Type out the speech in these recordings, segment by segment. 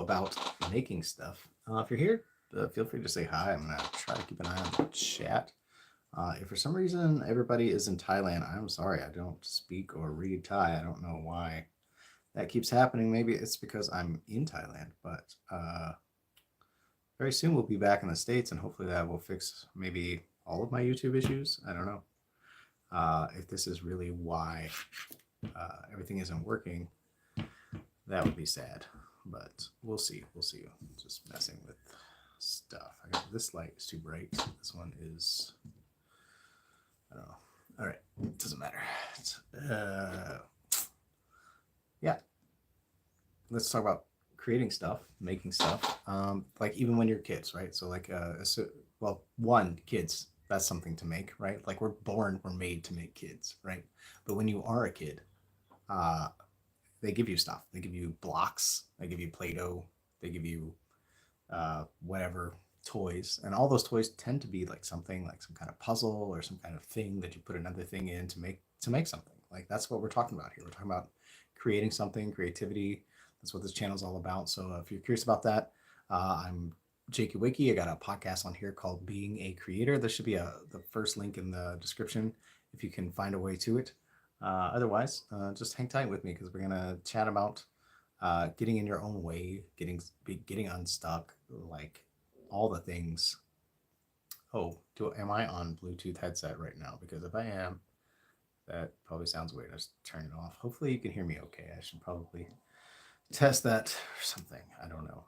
about making stuff. If you're here, feel free to say hi. I'm going to try to keep an eye on the chat. If for some reason everybody is in Thailand, I'm sorry. I don't speak or read Thai. I don't know why that keeps happening. Maybe it's because I'm in Thailand, but very soon we'll be back in the States, and hopefully that will fix maybe all of my YouTube issues. I don't know if this is really why everything isn't working. That would be sad, but we'll see. We'll see. Just messing with stuff. This light is too bright. This one is, I don't know. All right, it doesn't matter. Yeah, let's talk about creating stuff, making stuff. Like even when you're kids, right? So like, kids. That's something to make, right? Like we're made to make kids, right? But when you are a kid, they give you stuff. They give you blocks. They give you Play-Doh. They give you whatever toys, and all those toys tend to be like something like some kind of puzzle or some kind of thing that you put another thing in to make something. Like that's what we're talking about here. We're talking about creating something, creativity. That's what this channel is all about. So if you're curious about that, I'm Jakey Wakey. I got a podcast on here called Being a Creator. There should be the first link in the description if you can find a way to it. Otherwise, just hang tight with me because we're gonna chat about getting in your own way, getting unstuck, like all the things. Oh, am I on Bluetooth headset right now? Because if I am, that probably sounds weird. I just turn it off. Hopefully you can hear me okay. I should probably test that or something. I don't know.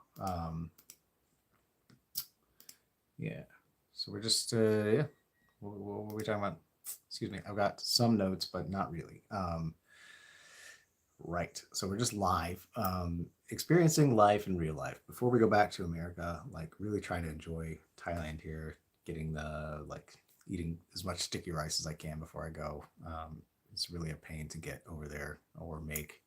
Yeah. So we're just yeah. What were we talking about? Excuse me. I've got some notes, but not really. Right. So we're just live, experiencing life in real life. Before we go back to America, like really trying to enjoy Thailand here, getting eating as much sticky rice as I can before I go. It's really a pain to get over there or make.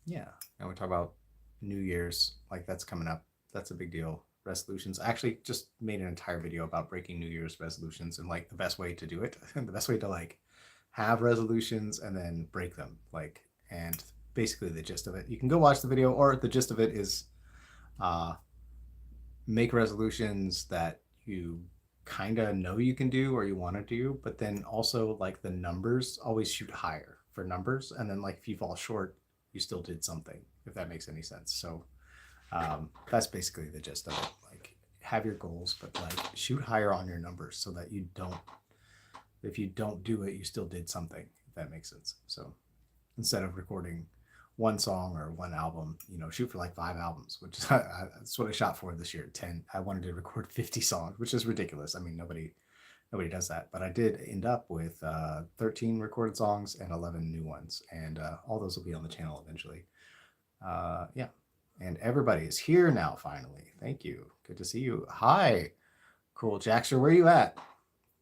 Yeah. And we talk about New Year's, like that's coming up. That's a big deal. Resolutions. I actually just made an entire video about breaking New Year's resolutions and like the best way to do it. The best way to like have resolutions and then break them, like, and basically the gist of it, you can go watch the video, or the gist of it is make resolutions that you kind of know you can do or you want to do, but then also like the numbers, always shoot higher for numbers, and then like if you fall short, you still did something, if that makes any sense. So that's basically the gist of it. Like have your goals, but like shoot higher on your numbers so that if you don't do it, you still did something, if that makes sense. So instead of recording one song or one album, shoot for like 5 albums, which is that's what I shot for this year. 10. I wanted to record 50 songs, which is ridiculous. I mean, nobody does that, but I did end up with 13 recorded songs and 11 new ones, and all those will be on the channel eventually. Yeah, and everybody is here now finally. Thank you. Good to see you. Hi, cool Jackster. Where are you at?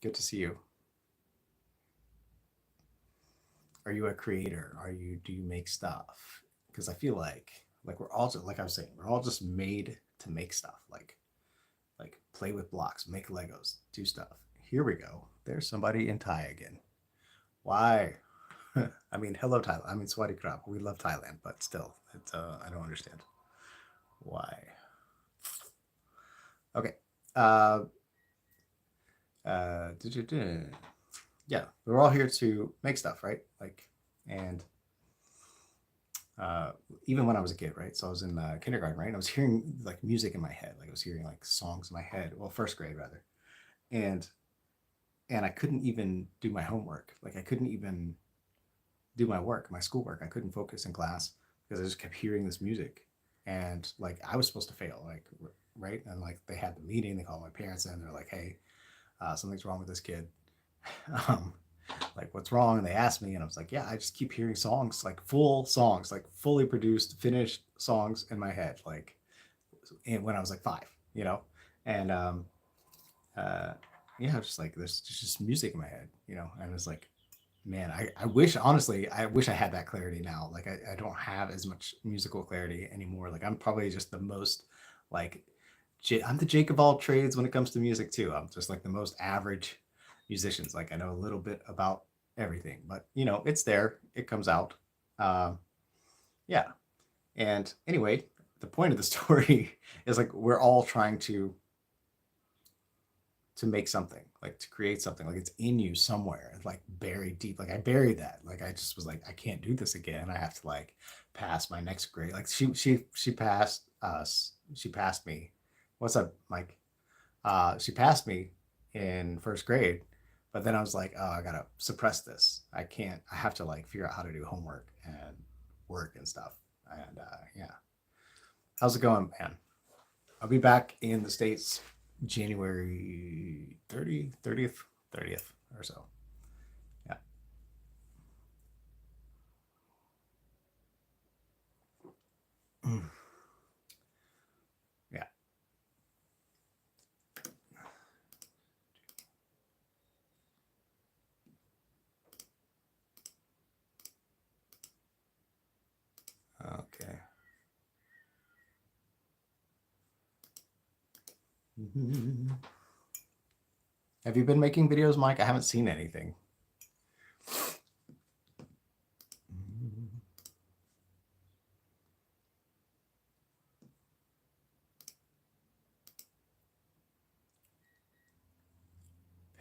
Good to see you. Are you a creator? Do you make stuff? Because I feel like we're all just, like I was saying, we're all just made to make stuff, like play with blocks, make Legos, do stuff. Here we go. There's somebody in Thai again. Why? I mean, hello Thailand. I mean, Swati Krap. We love Thailand, but still, I don't understand why. Okay. Yeah, we're all here to make stuff, right? Like, and even when I was a kid, right? So I was in kindergarten, right? And I was hearing like music in my head, like I was hearing like songs in my head. Well, first grade rather, and I couldn't even do my homework. Like I couldn't even do my work, my schoolwork. I couldn't focus in class because I just kept hearing this music, and like I was supposed to fail, like right? And like they had the meeting, they called my parents in, they're like, hey, something's wrong with this kid. Like what's wrong? And they asked me, and I was like, yeah, I just keep hearing songs, like full songs, like fully produced, finished songs in my head, like when I was like 5, and yeah, just like there's just music in my head, and I was like, man, I wish, honestly, I wish I had that clarity now. Like I don't have as much musical clarity anymore. Like I'm probably just the most like I'm the Jake of all trades when it comes to music too. I'm just like the most average musicians. Like I know a little bit about everything, but it's there, it comes out. Yeah. And anyway, the point of the story is like we're all trying to make something, like to create something, like it's in you somewhere, like buried deep. Like I buried that. Like I just was like, I can't do this again. I have to like pass my next grade. Like she passed us. She passed me. What's up, Mike? She passed me in first grade, but then I was like, oh, I gotta suppress this. I can't. I have to like figure out how to do homework and work and stuff. And yeah, how's it going, man? I'll be back in the States January 30th or so. Yeah. Mm. Yeah. Okay. Have you been making videos, Mike? I haven't seen anything.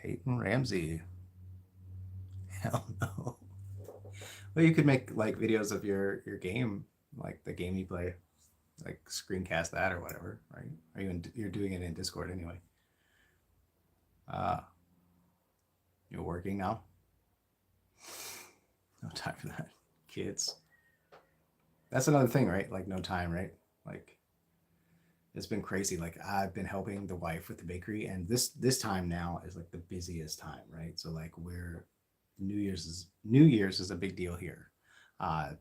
Peyton Ramsey. Hell no. Well, you could make like videos of your game, like the game you play, like screencast that or whatever, right? Are you you're doing it in Discord anyway? Uh, you're working now. No time for that. Kids. That's another thing, right? Like no time, right? Like it's been crazy. Like I've been helping the wife with the bakery, and this time now is like the busiest time, right? So like we're New Year's is a big deal here,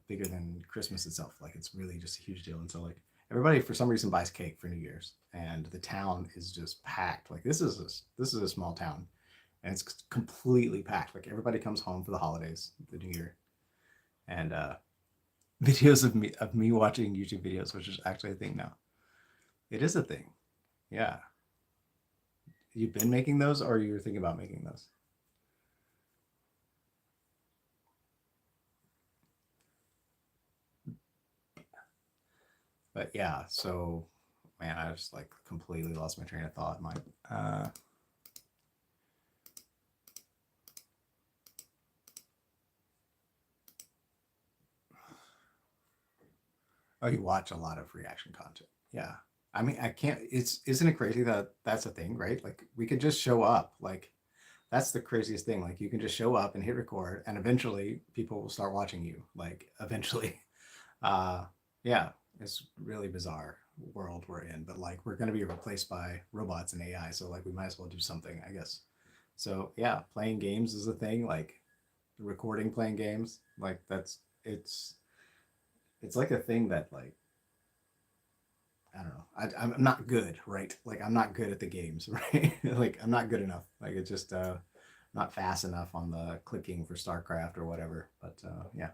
bigger than Christmas itself. Like it's really just a huge deal, and so like everybody for some reason buys cake for New Year's, and the town is just packed. Like this is a small town, and it's completely packed. Like everybody comes home for the holidays, the New Year, and videos of me watching YouTube videos, which is actually a thing now. It is a thing. Yeah. You've been making those or you're thinking about making those? But yeah, so man, I just like completely lost my train of thought. My oh, you watch a lot of reaction content. Yeah. I mean, I can't it's isn't it crazy that that's a thing, right? Like we could just show up. Like that's the craziest thing. Like you can just show up and hit record and eventually people will start watching you. Like eventually. Uh, yeah, it's really bizarre world we're in, but like we're going to be replaced by robots and AI, so like we might as well do something, I guess. So yeah, playing games is a thing. Like recording playing games, like that's it's like a thing that like I don't know. I'm not good, right? Like I'm not good at the games, right? Like I'm not good enough. Like it's just not fast enough on the clicking for StarCraft or whatever. But yeah,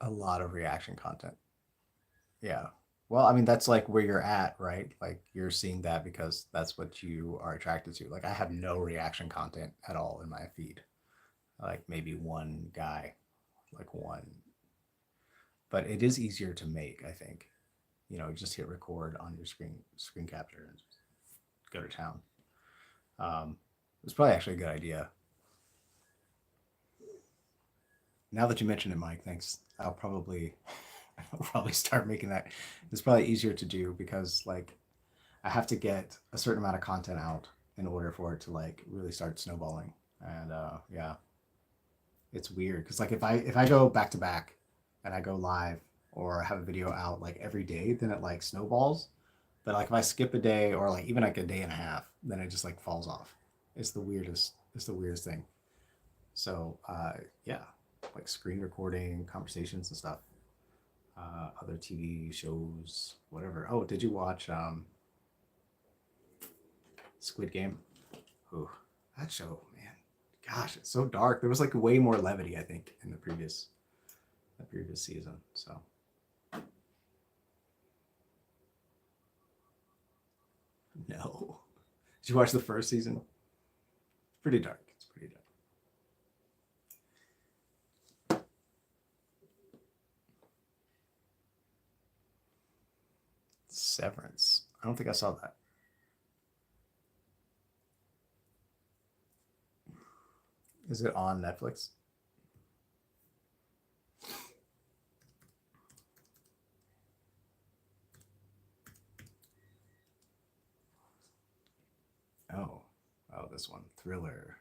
a lot of reaction content. Yeah. Well, I mean, that's like where you're at, right? Like you're seeing that because that's what you are attracted to. Like I have no reaction content at all in my feed. Like maybe one guy, like one. But it is easier to make, I think. You know, just hit record on your screen capture and just go to town. It's probably actually a good idea. Now that you mention it, Mike, thanks. I'll probably start making that. It's probably easier to do because like I have to get a certain amount of content out in order for it to like really start snowballing. And yeah, it's weird because like if I go back to back and I go live or have a video out like every day, then it like snowballs. But like if I skip a day or like even like a day and a half, then it just like falls off. It's the weirdest. It's the weirdest thing. So yeah, like screen recording, conversations and stuff. Other TV shows, whatever. Oh, did you watch Squid Game? Ooh, that show, man. Gosh, it's so dark. There was like way more levity, I think, in the previous season. So no. Did you watch the first season? It's pretty dark. It's pretty dark. Severance. I don't think I saw that. Is it on Netflix? Oh, this one, Thriller,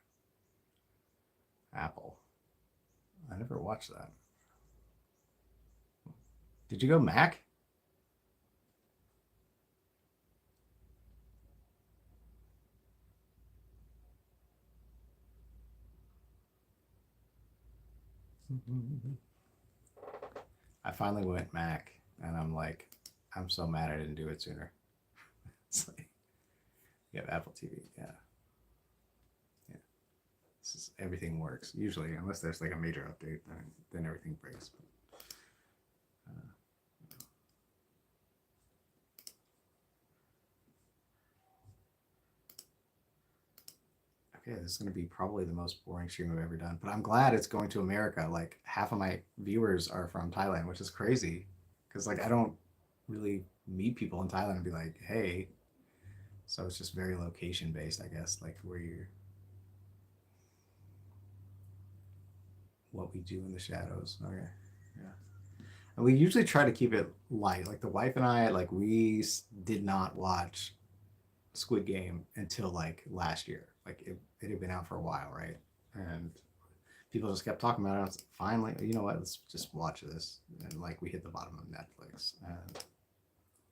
Apple. I never watched that. Did you go Mac? I finally went Mac, and I'm like, I'm so mad I didn't do it sooner. It's like, you have Apple TV, yeah, yeah. This is, everything works usually, unless there's like a major update, then everything breaks. Uh, okay, this is going to be probably the most boring stream I've ever done, but I'm glad it's going to America. Like half of my viewers are from Thailand, which is crazy because like I don't really meet people in Thailand and be like, hey. So it's just very location based, I guess, like where you're, what we do in the shadows. Okay, yeah. And we usually try to keep it light. Like the wife and I, like we did not watch Squid Game until like last year. Like it had been out for a while, right? And people just kept talking about it. I was finally, you know what? Let's just watch this. And like we hit the bottom of Netflix, and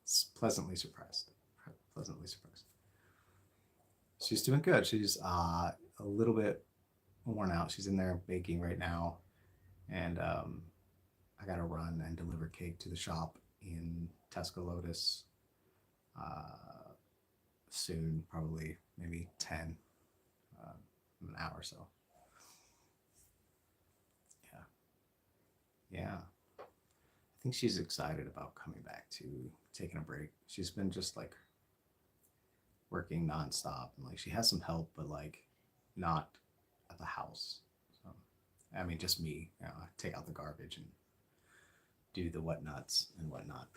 it's pleasantly surprised. Pleasantly surprised. She's doing good. She's a little bit worn out. She's in there baking right now, and I got to run and deliver cake to the shop in Tesco Lotus soon, probably maybe 10, an hour or so. Yeah. Yeah. I think she's excited about coming back to taking a break. She's been just like working nonstop, and like she has some help, but like not at the house. So, I mean, just me, you know, I take out the garbage and do the whatnots and whatnot.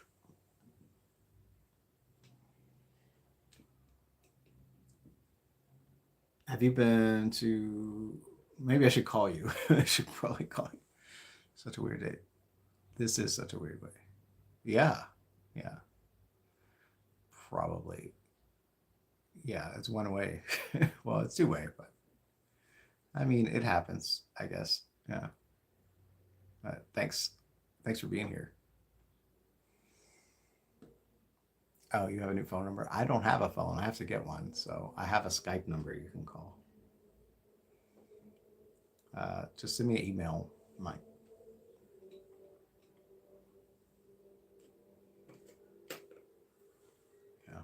Have you been to? Maybe I should call you. I should probably call you. Such a weird date. This is such a weird way. Yeah, yeah, probably. Yeah, it's one way. Well, it's two way, but I mean, it happens, I guess. Yeah. Thanks. Thanks for being here. Oh, you have a new phone number? I don't have a phone. I have to get one. So I have a Skype number you can call. Just send me an email. My yeah.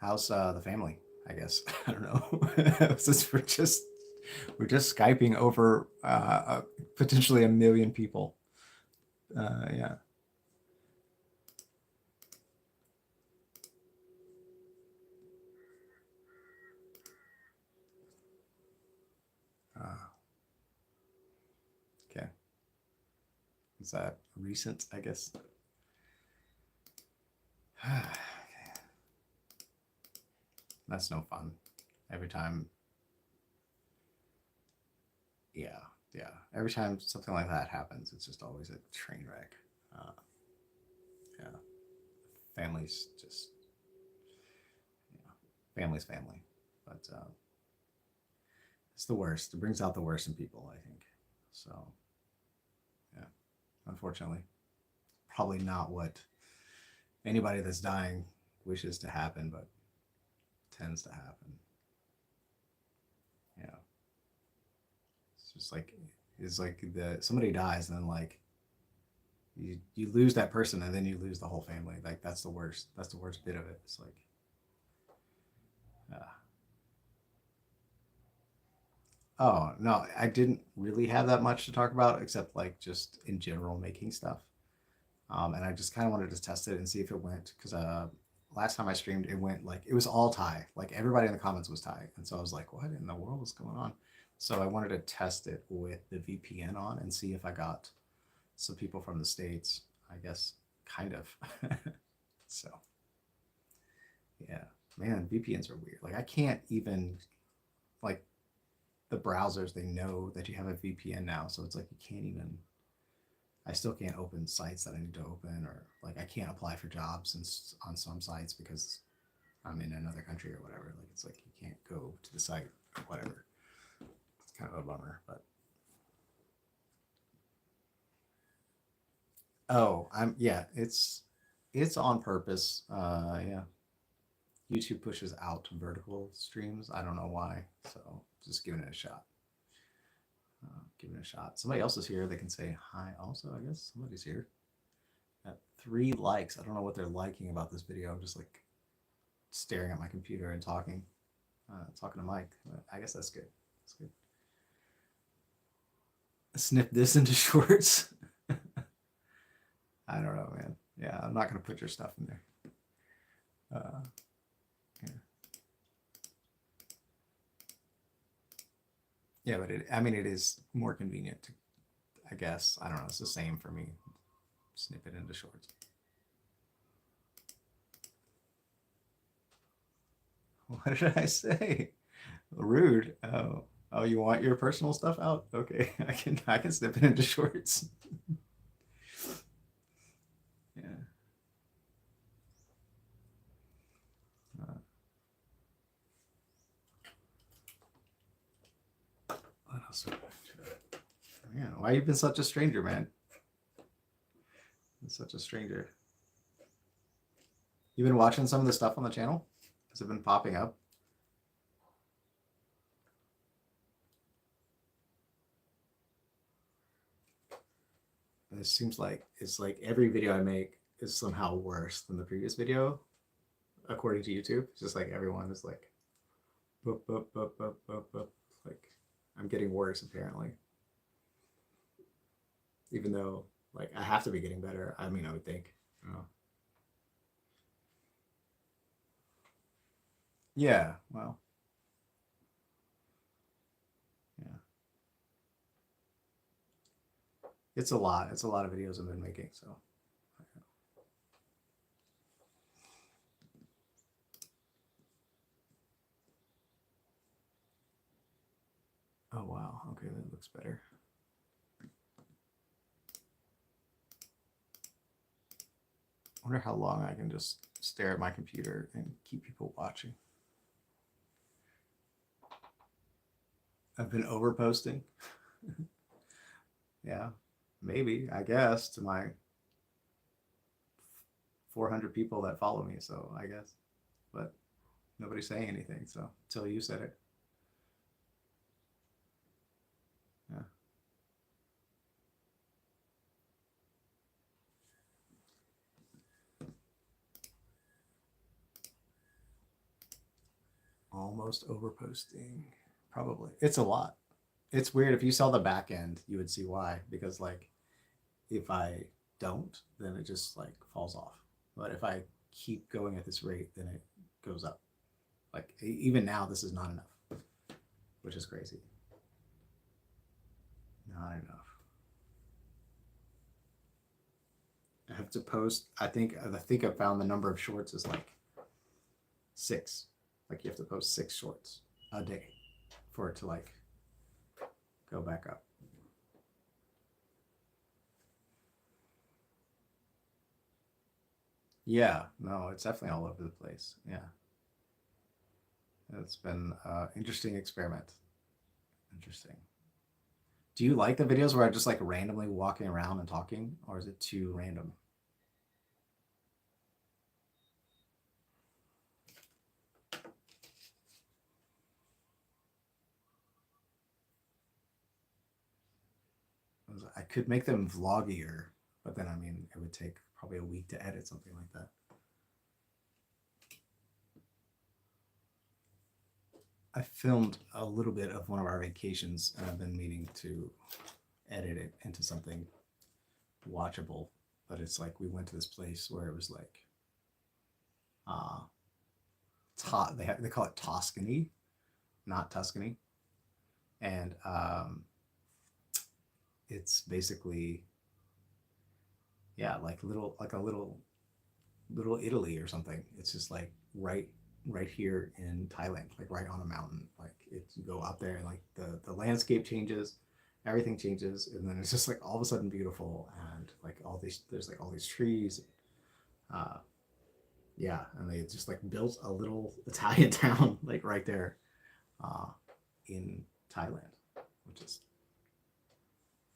How's the family? I guess I don't know. Since we're just skyping over potentially a million people. Yeah. Uh, okay. Is that recent? I guess. That's no fun. Every time, yeah, yeah. Every time something like that happens, it's just always a train wreck. Uh, yeah, family's just, family's family, but it's the worst. It brings out the worst in people, I think. So, yeah, unfortunately, probably not what anybody that's dying wishes to happen, but tends to happen. Yeah, it's just like it's like the somebody dies and then like you lose that person and then you lose the whole family. Like that's the worst. That's the worst bit of it. It's like, uh, oh no, I didn't really have that much to talk about except like just in general making stuff. And I just kind of wanted to test it and see if it went because last time I streamed, it went like it was all Thai. Like everybody in the comments was Thai, and so I was like, what in the world is going on? So I wanted to test it with the VPN on and see if I got some people from the states. I guess, kind of. So, yeah, man, VPNs are weird. Like, I can't even, like, the browsers, they know that you have a VPN now. So it's like, you can't even, I still can't open sites that I need to open, or like, I can't apply for jobs on some sites because I'm in another country or whatever. Like, it's like, you can't go to the site or whatever. It's kind of a bummer, but. Oh, yeah, it's on purpose. Yeah. YouTube pushes out vertical streams. I don't know why. So just giving it a shot. Giving it a shot. Somebody else is here. They can say hi also, I guess. Somebody's here. At 3 likes. I don't know what they're liking about this video. I'm just like staring at my computer and talking to Mike. But I guess that's good. That's good. Snip this into shorts. I don't know, man. Yeah, I'm not gonna put your stuff in there. Yeah. Yeah, but it is more convenient to, I guess. I don't know. It's the same for me. Snip it into shorts. What did I say? Rude. Oh, you want your personal stuff out? Okay, I can snip it into shorts. Yeah. What else? Man, why you been such a stranger, man? You're such a stranger. You been watching some of the stuff on the channel? Has it been popping up? It seems like it's like every video I make is somehow worse than the previous video, according to YouTube. It's just like everyone is like, boop, boop, boop, boop, boop, boop. Like, I'm getting worse apparently. Even though, like, I have to be getting better. I mean, I would think. You know? Yeah. Well. Yeah. It's a lot. It's a lot of videos I've been making. So. Oh wow. Okay, that looks better. I wonder how long I can just stare at my computer and keep people watching. I've been over posting. Yeah, maybe, I guess, to my 400 people that follow me. So I guess, but nobody's saying anything. So until you said it. Yeah. Almost over posting. Probably. It's a lot. It's weird. If you saw the back end, you would see why. Because like, if I don't, then it just like falls off. But if I keep going at this rate, then it goes up. Like, even now, this is not enough, which is crazy. Not enough. I have to post. I think I found the number of shorts is like 6. Like, you have to post 6 shorts a day for it to like go back up. Yeah, no, it's definitely all over the place. Yeah. It's been an interesting experiment. Interesting. Do you like the videos where I just like randomly walking around and talking, or is it too random? I could make them vloggier, but then I mean, it would take probably a week to edit something like that. I filmed a little bit of one of our vacations, and I've been meaning to edit it into something watchable. But it's like we went to this place where it was like, they call it Toscany, not Tuscany, and it's basically, yeah, like little Italy or something. It's just like right here in Thailand, like right on a mountain. Like it's you go out there and like the landscape changes, everything changes, and then it's just like all of a sudden beautiful and like all these there's like all these trees. Uh, yeah, and they just like built a little Italian town like right there uh, in Thailand, which is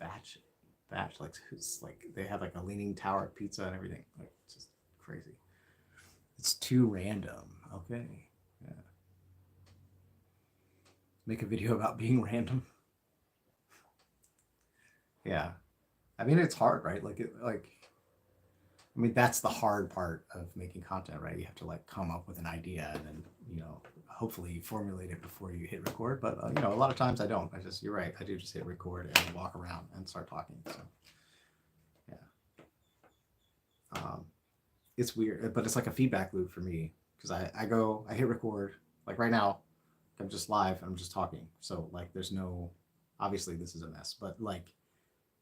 batch batch like it's like they have like a leaning tower pizza and everything. Like it's just crazy. It's too random. Okay. Yeah. Make a video about being random. Yeah. I mean, it's hard, right? I mean, that's the hard part of making content, right? You have to like come up with an idea and then, hopefully formulate it before you hit record. But, a lot of times I don't. You're right. I do just hit record and walk around and start talking. So, yeah. It's weird, but it's like a feedback loop for me because I hit record. Like right now, I'm just live. I'm just talking. So like, there's no, obviously this is a mess, but like,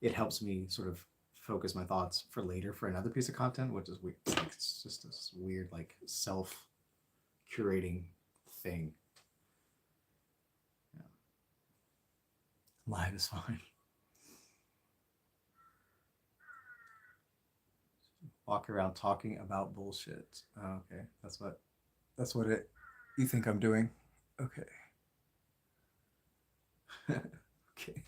it helps me sort of focus my thoughts for later for another piece of content, which is weird. Like, it's just this weird like self curating thing. Yeah. Live is fine. Walk around talking about bullshit. Oh, okay, that's what it. You think I'm doing? Okay. Okay.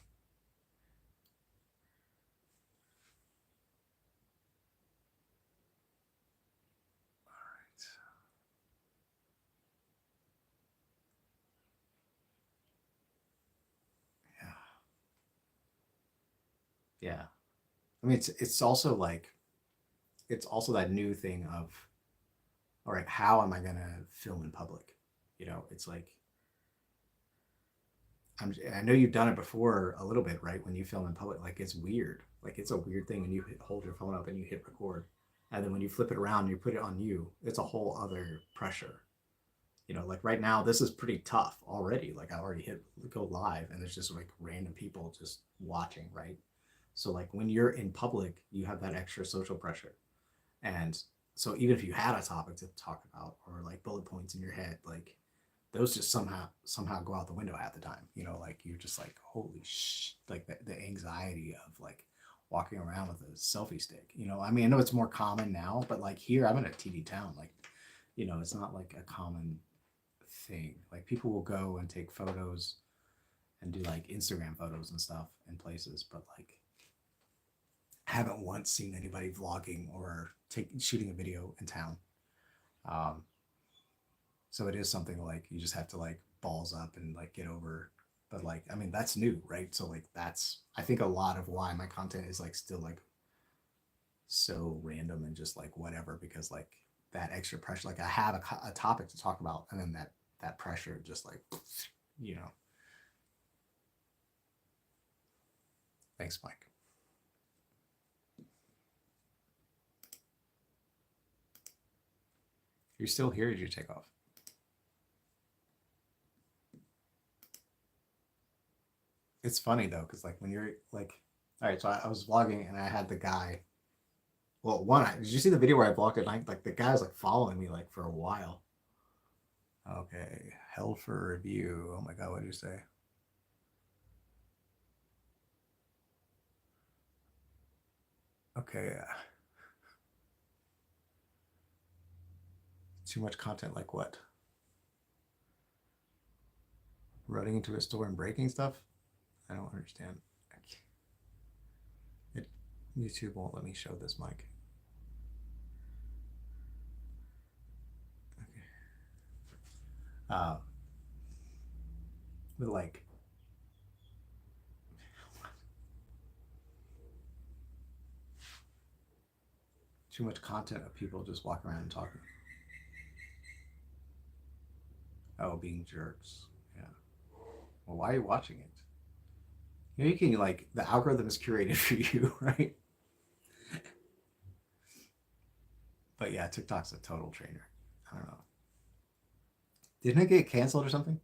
Yeah. Yeah. I mean, it's also that new thing of, all right, how am I gonna film in public? It's like I know you've done it before a little bit, right? When you film in public, like it's weird. Like it's a weird thing when you hold your phone up and you hit record, and then when you flip it around and you put it on you, it's a whole other pressure. Like right now, this is pretty tough already. Like I already hit go live, and there's just like random people just watching, right? So like when you're in public, you have that extra social pressure. And so even if you had a topic to talk about or like bullet points in your head, like those just somehow go out the window half the time. Like you're just like, holy like the anxiety of like walking around with a selfie stick. I mean, I know it's more common now, but like here I'm in a TV town. Like, it's not like a common thing. Like people will go and take photos and do like Instagram photos and stuff in places, but like haven't once seen anybody vlogging or shooting a video in town. Um, so it is something like you just have to like balls up and like get over. But like, I mean, that's new, right? So like that's I think a lot of why my content is like still like so random and just like whatever, because like that extra pressure, like I have a topic to talk about, and then that pressure just like, you know. Thanks, Mike. You're still here? Or did you take off? It's funny though, because like when you're like, all right, so I was vlogging and I had the guy. Well, did you see the video where I vlogged at night? Like the guy was like following me like for a while. Okay, held for review. Oh my god, what did you say? Okay, too much content. Like what? Running into a store and breaking stuff? I don't understand. YouTube won't let me show this mic. Okay. But like, too much content of people just walking around and talking. Oh, being jerks. Yeah. Well, why are you watching it? You can like the algorithm is curated for you, right? But yeah, TikTok's a total trainer. I don't know. Didn't it get canceled or something?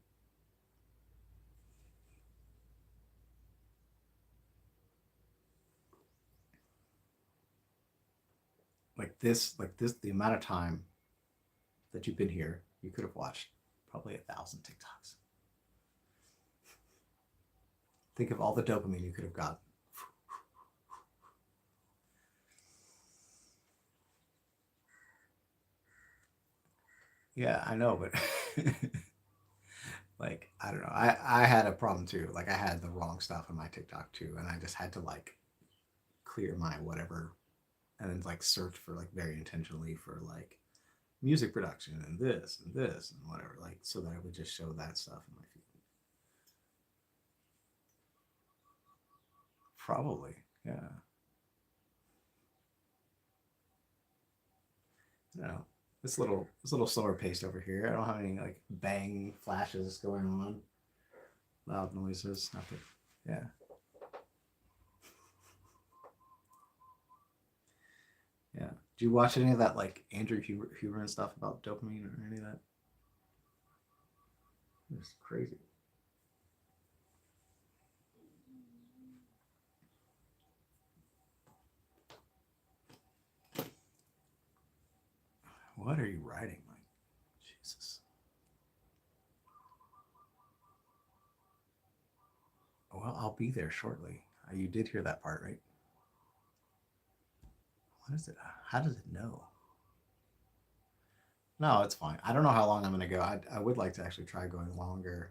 the amount of time that you've been here, you could have watched probably 1,000 TikToks. Think of all the dopamine you could have gotten. Yeah, I know, but like I don't know. I had a problem too. Like I had the wrong stuff on my TikTok too, and I just had to like clear my whatever, and then like search for like very intentionally for like music production and this and whatever, like so that I would just show that stuff in my feed. Probably, yeah. You know, this little slower paced over here. I don't have any like bang flashes going on, loud noises, nothing. Yeah. Yeah. Do you watch any of that like Andrew Huber and stuff about dopamine or any of that? It's crazy. What are you writing, Mike? Jesus. Well, I'll be there shortly. You did hear that part, right? What is it? How does it know? No, it's fine. I don't know how long I'm going to go. I would like to actually try going longer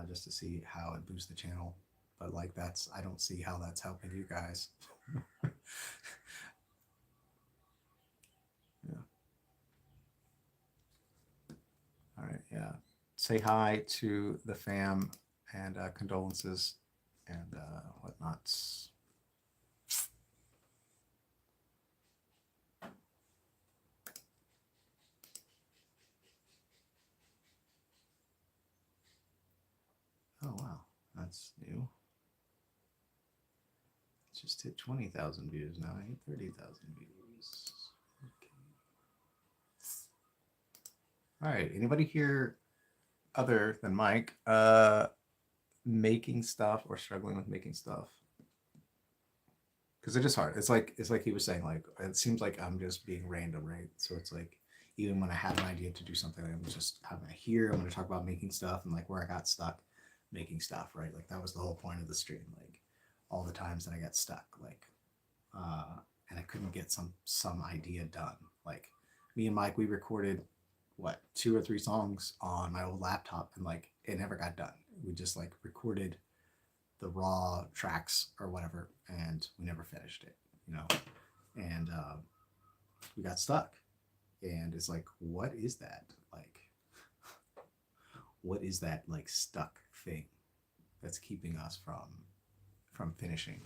just to see how it boosts the channel. But like I don't see how that's helping you guys. Yeah. All right. Yeah. Say hi to the fam and condolences and whatnots. Oh, wow. That's new. It's just hit 20,000 views now. I hit 30,000 views. Okay. All right. Anybody here other than Mike making stuff or struggling with making stuff? Because it is hard. It's like he was saying, like it seems like I'm just being random, right? So it's like even when I have an idea to do something, I'm just having a here. I'm going to talk about making stuff and like where I got stuck making stuff, right? Like that was the whole point of the stream. Like all the times that I got stuck, like and I couldn't get some idea done. Like me and Mike, we recorded what 2 or 3 songs on my old laptop, and like it never got done. We just like recorded the raw tracks or whatever, and we never finished it, you know. And we got stuck, and it's like, what is that? Like, what is that like stuck thing that's keeping us from finishing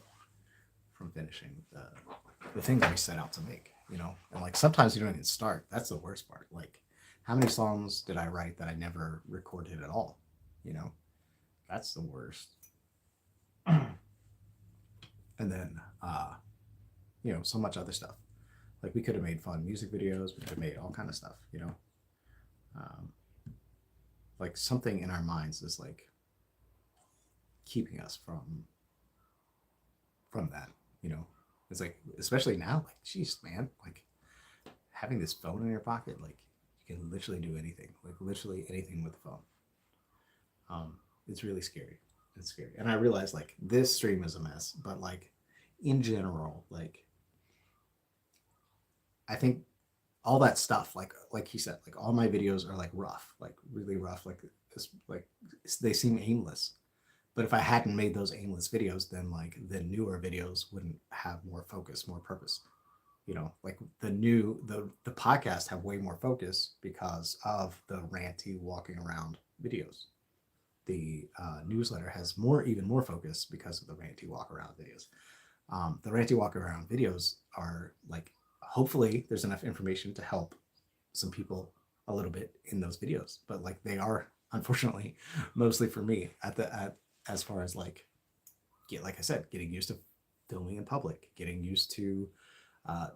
the thing that we set out to make, you know? And like sometimes you don't even start. That's the worst part. Like, how many songs did I write that I never recorded at all? You know, that's the worst. And then you know, so much other stuff. Like we could have made fun music videos, we could have made all kind of stuff, you know. Um, like something in our minds is like keeping us from that, you know. It's like especially now, like geez man, like having this phone in your pocket, like you can literally do anything, like literally anything with the phone. It's really scary. It's scary. And I realize like this stream is a mess, but like in general, like I think all that stuff, like he said, like all my videos are like rough, like really rough, like they seem aimless. But if I hadn't made those aimless videos, then like the newer videos wouldn't have more focus, more purpose. You know, like the podcast have way more focus because of the ranty walking around videos. The newsletter has even more focus because of the ranty walk around videos. The ranty walk around videos are like, hopefully there's enough information to help some people a little bit in those videos, but like they are unfortunately mostly for me at as far as like like I said, getting used to filming in public, getting used to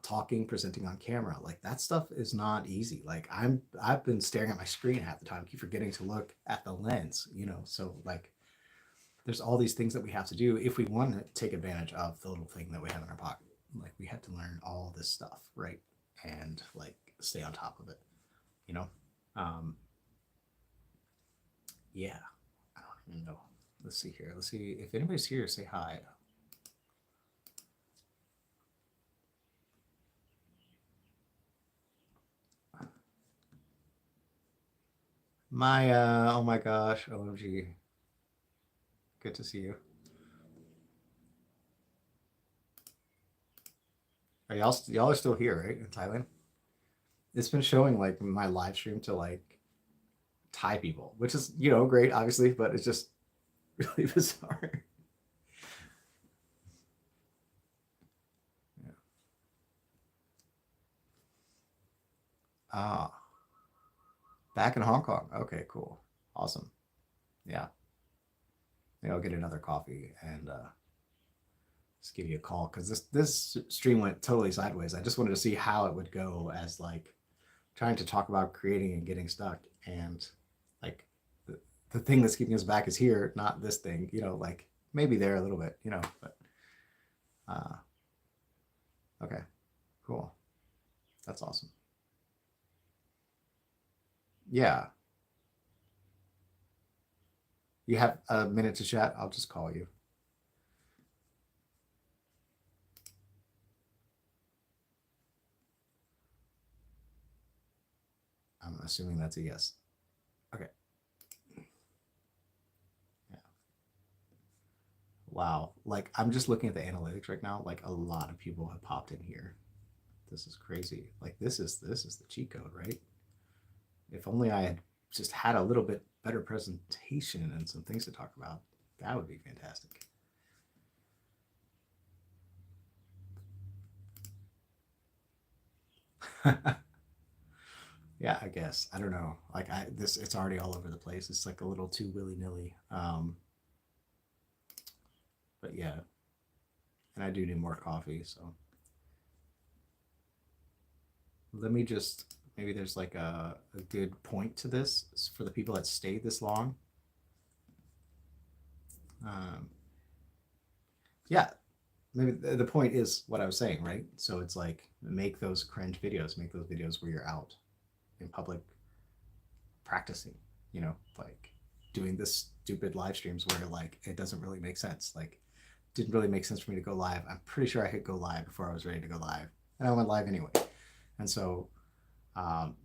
talking, presenting on camera. Like that stuff is not easy. Like I've been staring at my screen half the time, keep forgetting to look at the lens, you know. So like there's all these things that we have to do if we want to take advantage of the little thing that we have in our pocket. Like we had to learn all this stuff, right? and like stay on top of it, you know? Um, yeah, I don't even know. Let's see here. Let's see if anybody's here. Say hi. Maya, oh my gosh, OMG. Good to see you. Are y'all are still here, right? In Thailand? It's been showing like my live stream to like Thai people, which is, great, obviously, but it's just really bizarre. Yeah. Ah, back in Hong Kong. Okay, cool. Awesome. Yeah. Maybe I'll get another coffee and just give you a call because this stream went totally sideways. I just wanted to see how it would go as like trying to talk about creating and getting stuck, and like the thing that's keeping us back is here, not this thing. Like maybe there a little bit. But uh, okay, cool. That's awesome. Yeah, you have a minute to chat. I'll just call you. I'm assuming that's a yes. Okay. Yeah. Wow. Like I'm just looking at the analytics right now. Like a lot of people have popped in here. This is crazy. Like this is the cheat code, right? If only I had just had a little bit better presentation and some things to talk about, that would be fantastic. Yeah, I guess. I don't know. Like it's already all over the place. It's like a little too willy-nilly. But yeah, and I do need more coffee, so let me just maybe there's like a good point to this for the people that stayed this long. Um, yeah, maybe the point is what I was saying, right? So it's like make those cringe videos, make those videos where you're out in public practicing, like doing this stupid live streams where like it doesn't really make sense. Like didn't really make sense for me to go live. I'm pretty sure I hit go live before I was ready to go live. And I went live anyway. And so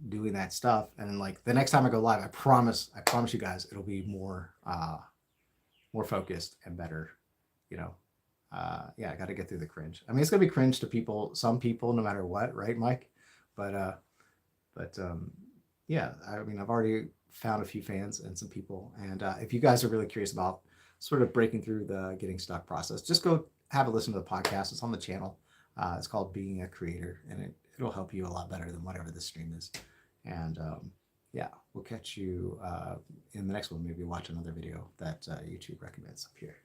doing that stuff and then like the next time I go live, I promise you guys it'll be more focused and better, you know. Yeah, I got to get through the cringe. I mean, it's gonna be cringe to people, some people, no matter what, right, Mike? But yeah, I mean, I've already found a few fans and some people, and if you guys are really curious about sort of breaking through the getting stuck process, just go have a listen to the podcast. It's on the channel. It's called Being a Creator, and it'll help you a lot better than whatever this stream is. And yeah, we'll catch you in the next one. Maybe watch another video that YouTube recommends up here.